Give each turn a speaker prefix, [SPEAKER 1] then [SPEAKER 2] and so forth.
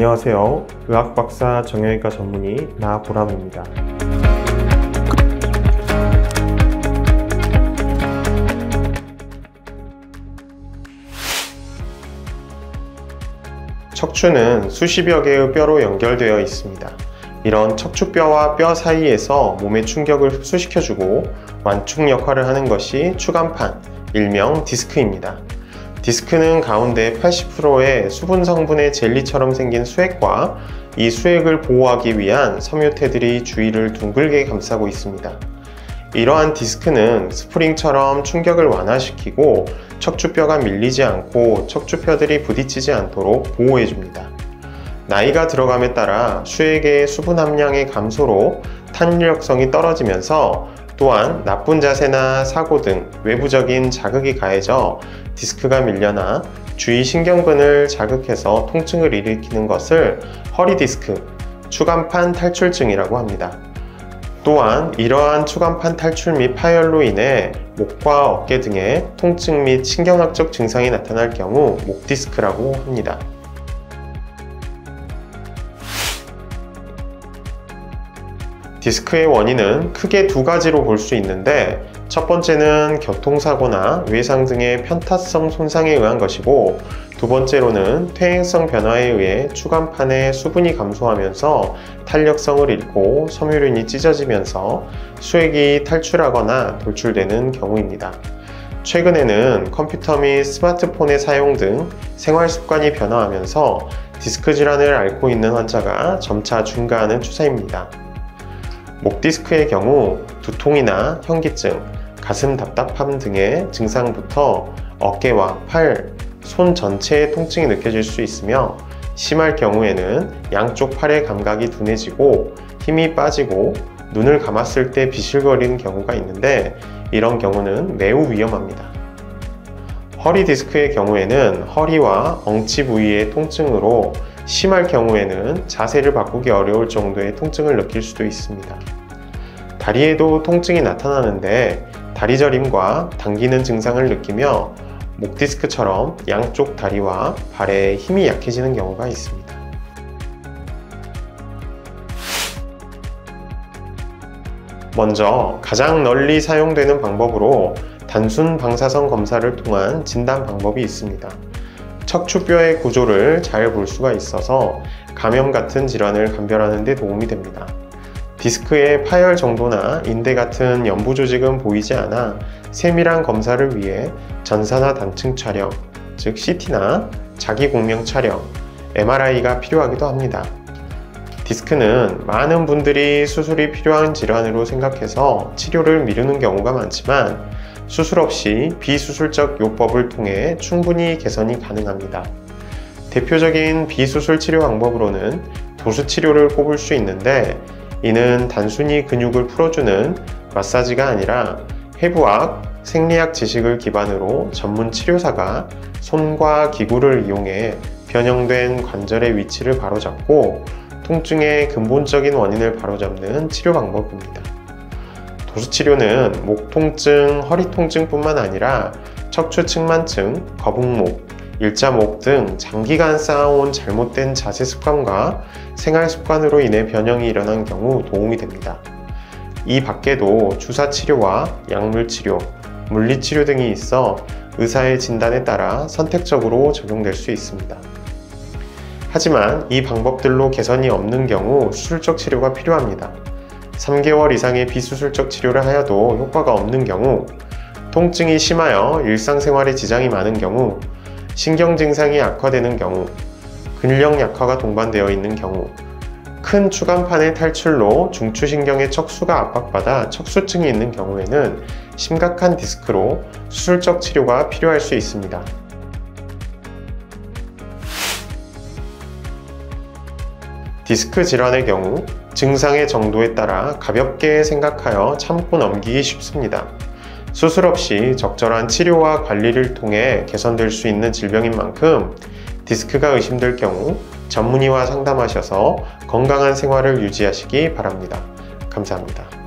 [SPEAKER 1] 안녕하세요. 의학박사 정형외과 전문의 나보람입니다. 척추는 수십여 개의 뼈로 연결되어 있습니다. 이런 척추뼈와 뼈 사이에서 몸의 충격을 흡수시켜주고 완충 역할을 하는 것이 추간판, 일명 디스크입니다. 디스크는 가운데 80%의 수분 성분의 젤리처럼 생긴 수액과 이 수액을 보호하기 위한 섬유태들이 주위를 둥글게 감싸고 있습니다. 이러한 디스크는 스프링처럼 충격을 완화시키고 척추뼈가 밀리지 않고 척추뼈들이 부딪히지 않도록 보호해줍니다. 나이가 들어감에 따라 수액의 수분 함량의 감소로 탄력성이 떨어지면서 또한 나쁜 자세나 사고 등 외부적인 자극이 가해져 디스크가 밀려나 주위 신경근을 자극해서 통증을 일으키는 것을 허리 디스크, 추간판 탈출증이라고 합니다. 또한 이러한 추간판 탈출 및 파열로 인해 목과 어깨 등의 통증 및 신경학적 증상이 나타날 경우 목 디스크라고 합니다. 디스크의 원인은 크게 두 가지로 볼 수 있는데, 첫 번째는 교통사고나 외상 등의 편타성 손상에 의한 것이고, 두 번째로는 퇴행성 변화에 의해 추간판의 수분이 감소하면서 탄력성을 잃고 섬유륜이 찢어지면서 수액이 탈출하거나 돌출되는 경우입니다. 최근에는 컴퓨터 및 스마트폰의 사용 등 생활 습관이 변화하면서 디스크 질환을 앓고 있는 환자가 점차 증가하는 추세입니다. 목 디스크의 경우 두통이나 현기증, 가슴 답답함 등의 증상부터 어깨와 팔, 손 전체의 통증이 느껴질 수 있으며, 심할 경우에는 양쪽 팔의 감각이 둔해지고 힘이 빠지고 눈을 감았을 때 비실거리는 경우가 있는데, 이런 경우는 매우 위험합니다. 허리 디스크의 경우에는 허리와 엉치 부위의 통증으로, 심할 경우에는 자세를 바꾸기 어려울 정도의 통증을 느낄 수도 있습니다. 다리에도 통증이 나타나는데 다리 저림과 당기는 증상을 느끼며 목 디스크처럼 양쪽 다리와 발에 힘이 약해지는 경우가 있습니다. 먼저 가장 널리 사용되는 방법으로 단순 방사선 검사를 통한 진단 방법이 있습니다. 척추뼈의 구조를 잘 볼 수가 있어서 감염 같은 질환을 감별하는 데 도움이 됩니다. 디스크의 파열 정도나 인대 같은 연부 조직은 보이지 않아 세밀한 검사를 위해 전산화 단층 촬영, 즉 CT나 자기공명 촬영, MRI가 필요하기도 합니다. 디스크는 많은 분들이 수술이 필요한 질환으로 생각해서 치료를 미루는 경우가 많지만, 수술 없이 비수술적 요법을 통해 충분히 개선이 가능합니다. 대표적인 비수술 치료 방법으로는 도수 치료를 꼽을 수 있는데, 이는 단순히 근육을 풀어주는 마사지가 아니라 해부학, 생리학 지식을 기반으로 전문 치료사가 손과 기구를 이용해 변형된 관절의 위치를 바로잡고 통증의 근본적인 원인을 바로잡는 치료 방법입니다. 도수치료는 목 통증, 허리 통증뿐만 아니라 척추 측만증, 거북목, 일자목 등 장기간 쌓아온 잘못된 자세 습관과 생활 습관으로 인해 변형이 일어난 경우 도움이 됩니다. 이 밖에도 주사치료와 약물치료, 물리치료 등이 있어 의사의 진단에 따라 선택적으로 적용될 수 있습니다. 하지만 이 방법들로 개선이 없는 경우 수술적 치료가 필요합니다. 3개월 이상의 비수술적 치료를 하여도 효과가 없는 경우, 통증이 심하여 일상생활에 지장이 많은 경우, 신경 증상이 악화되는 경우, 근력 약화가 동반되어 있는 경우, 큰 추간판의 탈출로 중추신경의 척수가 압박받아 척수증이 있는 경우에는 심각한 디스크로 수술적 치료가 필요할 수 있습니다. 디스크 질환의 경우 증상의 정도에 따라 가볍게 생각하여 참고 넘기기 쉽습니다. 수술 없이 적절한 치료와 관리를 통해 개선될 수 있는 질병인 만큼 디스크가 의심될 경우 전문의와 상담하셔서 건강한 생활을 유지하시기 바랍니다. 감사합니다.